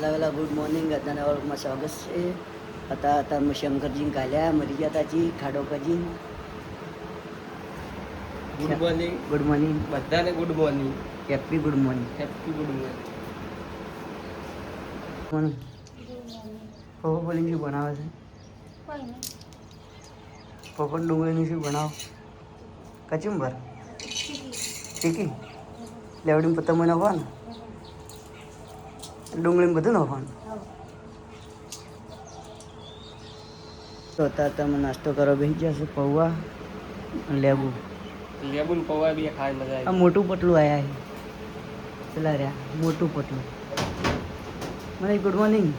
વહેલા good morning અત્યારે વર્કમાં સ્વાગત છે. અત્યારમાં શંકરજી કાલ્યા મરી ગયા તાજી ખાડોકાજી. Good morning. ગુડ મોર્નિંગ બધાને good morning. Happy good morning. Happy good morning. પપ્પા બોલીને શું બનાવે છે? પપ્પા ડુંગળીનું શું બનાવો? કચુંબર ટીકી લેવડીમાં પત્તા નાખવાનું, ડુંગળીમાં બધું નાખવાનું. તો અત્યારે તમે નાસ્તો કરો બેસી જશે પૌવા અને લેબુ. લેબુ ને પૌવા બી ખાવાની મજા આ આવી. મોટું પટલું આવ્યા છે પેલા રહ્યા મોટું પટલું. મને ગુડ મોર્નિંગ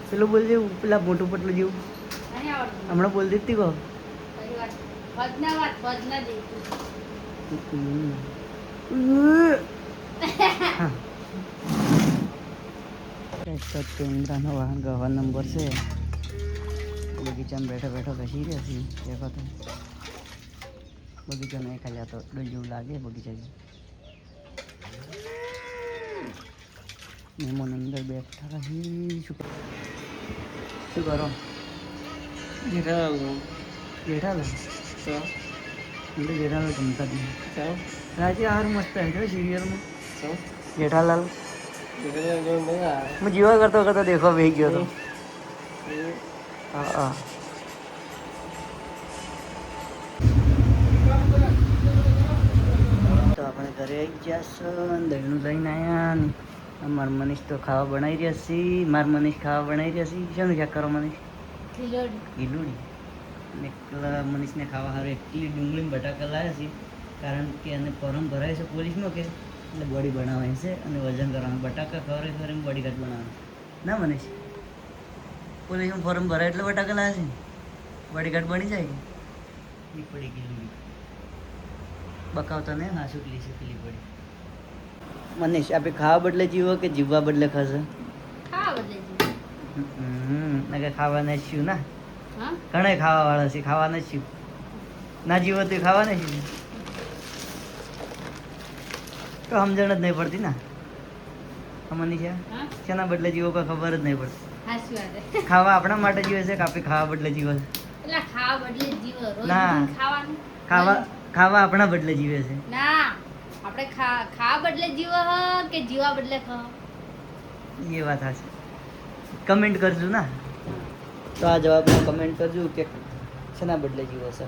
પેલું બોલજે પેલા મોટું પટલું જેવું હમણાં બોલ દેતી કહો. કેન્દ્રનો વાહન ગવા નંબર છે. બગીચામાં બેઠો બેઠો કશી રહ્યા છીએ દેખો તો બગીચો નહીં ખાલી તો ડોલ જેવું લાગે બગીચા જેવું. મહેમાન અંદર બેઠા છીએ. શું કરો? જેઠાલાલ એટલે જેઠાલાલ ગમતા જ નહીં. રાજે હાર મસ્ત છે સિરિયલમાં જેઠાલાલ. હું જીવા કરતો કરતો દેખવા બેસી ગયો હતો. હા તો આપણે ઘરે આવી ગયા છો. દહીંનું લઈને આવ્યા ને મારા મનીષ તો ખાવા બનાવી રહ્યા છીએ. મારા મનીષ ખાવા બનાવી રહ્યા છીએ. શું શાક કરો મનીષ? ગીલુડી. અને એકલા મનીષને ખાવા સારું એકલી ડુંગળી બટાકા લાવ્યા છીએ કારણ કે એને ફોર્મ ભરાય છે પોલીસમાં કે એટલે બોડી બનાવવાની છે અને વજન કરવાનું. બટાકા ખવરે બોડી ગાર્ડ બનાવવાનું ના મનીષ? પોલીસમાં ફોર્મ ભરાય એટલે બટાકા લાવે છે બોડી ગાર્ડ બની જાય કે નહીં? પડી ગયેલી બકાવતા ને હા સુકલી સુકલી પડી. મનીષ આપણે ખાવા બદલે જીવો કે જીવવા બદલે ખાશે? ખાવાના છું ના ઘણા ખાવા વાળા છે. ખાવાના છું ના જીવો તો ખાવાના છે તો સમજણ જ નહીં પડતી ના. મનીષ શેના બદલે જીવો કોઈ ખબર જ નહીં પડતી. ખાવા આપણા માટે જીવે છે કે આપણે ખાવા બદલે જીવો છે? ના ખાવા આપણા બદલે જીવે છે. આપણે ખાવા બદલે જીવો કે જીવા બદલે ખાવ એ વાત હશે. કમેન્ટ કરજો ના તો આ જવાબમાં કમેન્ટ કરજો કે શેના બદલે જીવો છે.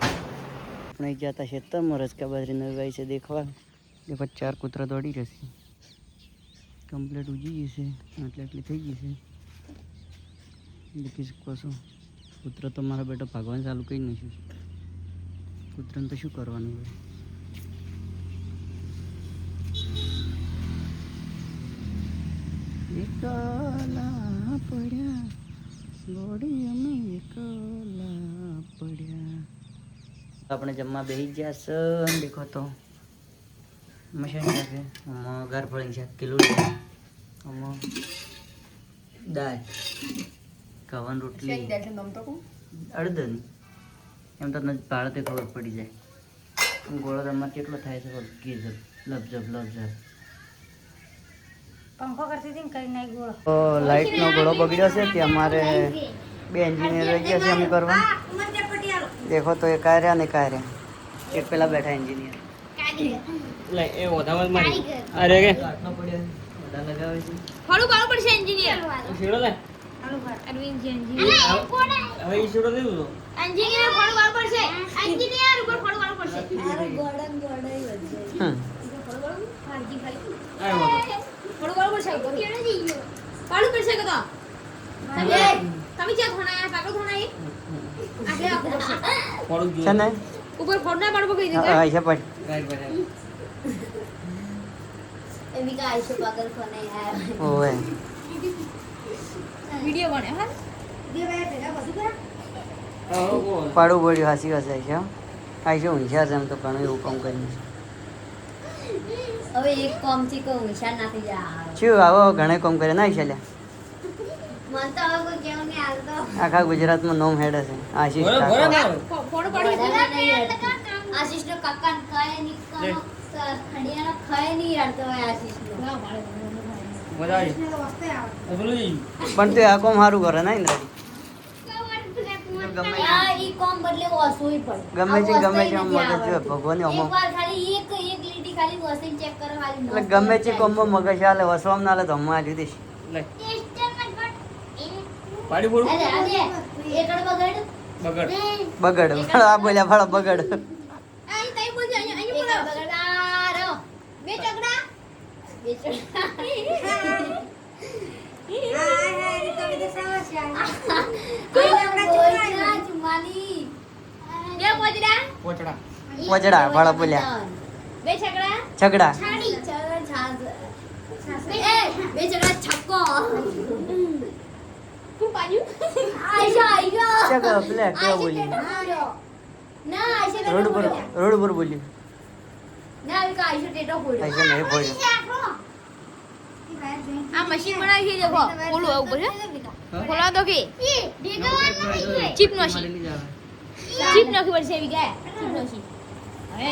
આપણે ગયા હતા ખેતરમાં રસકા બાજરી નવાઈ છે દેખવા. દેખો 4 કૂતરા દોડી રહેશે. કમ્પ્લીટ ઉજી જશે એટલી થઈ ગઈ છે દેખી શકો છો. કૂતરો તો મારા બેટો ભાગવાનું ચાલુ કરી નાખ્યું. કૂતરાને તો શું કરવાનું હોય? એકલા પડ્યા ગોડી અમે એકલા પડ્યા. આપણે જમવા બેસી ગયા છે. દેખો તો મશીન છે ઘર ફળી છે કિલો દાળ કવન રોટલી અડધની એમ તો ભાડે ખબર પડી જાય. ગોળો તમારે કેટલો થાય છે કીધો લબજબ લબજબ. પંખો કરતી હતી ને કરી નાઈ ગોળો. તો લાઇટનો ગોળો બગડ્યો છે તે અમારે 2 એન્જિનિયર રહી ગયા છે એમ કરવા. દેખો તો એ કાર્યા ને કાર્યા એક પેલા બેઠા એન્જિનિયર લે એ ઓધામાં મારી અરે કે આટલો પડ્યો ઓધા લગાવે છે. ફળું પાડું પડશે એન્જિનિયર. શીડો લે અરવિંદ એન્જિનિયર હવે ઈ શીડો લઈ લો. એન્જિનિયર ફળું પાડું પડશે. એન્જિનિયર ઉપર ફળું પાડું પડશે. અરે ગોડન ગોડાઈ વજે ફળું પાડું ફાજી ફાજી આય ઓધો ફળું પાડું પડશે. કેડે જઈ ગયો પાડું પડશે કે તો તમે ક્યાં થોના પાકડો થોના એ આટલે આપો પડશે. ફોડું જો છે ને ઉપર ફોડના પાડું કહી હા દીધા. છે પણ ગાય પર એવી કા આઈસો પાગલ ફોને આયા ઓવે વિડિયો બને હા વિડિયો બને પેલા બધું કર પાડું પડ્યું હાસી હશે છે. આ છે ઊંઝા છે એમ તો ઘણું એવું કામ કર્યું છે. હવે એક કોમ થી કો નિશાન નાખી જા. શું આવો ઘણે કામ કરે ના છે. મન તો હવે કોઈ કેવું નહીં હાલતો. આખા ગુજરાતમાં નોમ હેડ છે આશીષ બોલો બોલો કાકા. ના ફોડો પાડી આશીષ નો કાકા ખાય ની ખડિયાનો ખાય નહીં યાર તો આશીષ નો મજા આવી કૃષ્ણ તો વસ્તે આવે. પેલું જઈ પણ તે આ કોમ સારું કરે ને ઇન્દ્રાજી ગમે આ ઈ કોમ બદલે ઓસોય પડે. ગમે છે આ ગમે છે વસ્તુય આમ નથી મગજ જો આવડતું. ભગવાનની અમુક એકવાર ખાલી એક લીટી ખાલી વસ્તુને check કરો ખાલી એટલે મસ્ત ગમે છે જાય. કોમમાં મગજ હાલે વસવામ ના હાલે તો હમણાં આલી દઈશ લે પાડી બોલું અરે, આજે એકડ બગડ. બગડ બગડ આ બોલ્યા ફળ બગડ અહીં તઈ બોલજો, અહીં એકડ બોલો. બગડ. આ રહ્યો. બે ચકડા. બે ચકડા. પોચડા, ચુમ્માલી. બે પોચડા. પોચડા પોચડા, ભાળા બોલ્યા. બે છકડા. છગડા છાડી, ચગડ, છાસ. બે ચકડા છક્કો. શું પાડ્યું? ચગ પેલે કેવા બોલી ના આઈશે રોડ ઉપર બોલ્યું ના આઈશે આઈશે ટેટો ફોડ્યો. ऐसे नहीं बोल्યો આ મશીન બનાવી છે દેખો ઓલું આવું પડે ખોલા દો કે ચીપ મશીન ચીપ નાખી પડશે એવી ગયા ચીપ મશીન હવે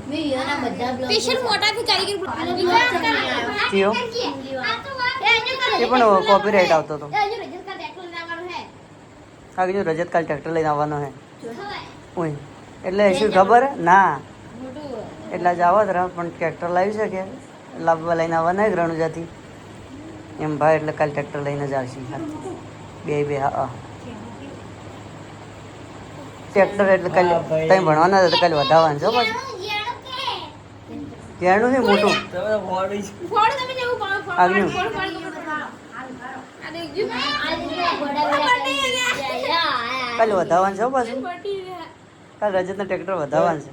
મેં ઈયોના બધા બ્લોગ સ્પેશિયલ મોટાથી કારીગર થયો એ પણ કોપીરાઇટ આવતો હતો આ કીધું રજત કાલ ટ્રેક્ટર લઈને આવવાનો હે ઓય એટલે શું ખબર ના એટલે જ આવત રહ્યા પણ ટ્રેક્ટર લાવી શકે લાવવા લઈને આવવાના હે રણુજાથી એમ ભાઈ એટલે કાલ ટ્રેક્ટર લઈને જ આવશે બે હા ટ્રેક્ટર એટલે કાલે તમે ભણવાના હતા તો કાલે વધારવાનું છો પાછું ત્યાંનું છે મોટું તમે ફોડી ફોડ તમે જેવું આગળ. કાલે વધારવાનું છે પાછું કાલ રજતના ટ્રેક્ટર વધારવાનું છે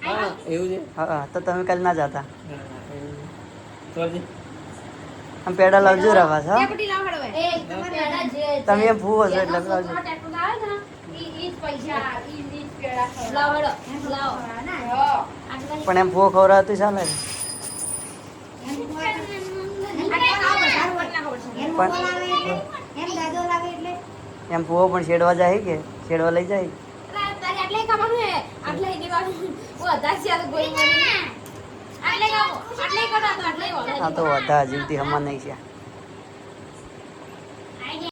હા એવું છે હા તો તમે કાલે ના જતા તોજી આમ પેડા લાવજો રા પાછા હો. પટી લાવ હડવે તમે એમ ફૂવો છો એટલે લાવજો પણ એમ ફૂવો ખવડાવતું ચાલે ને. એમ ફૂવો પણ શેડવા જાય કે શેડવા લઈ જાય આ તો વધા જીવતી હમણાં નહીં છે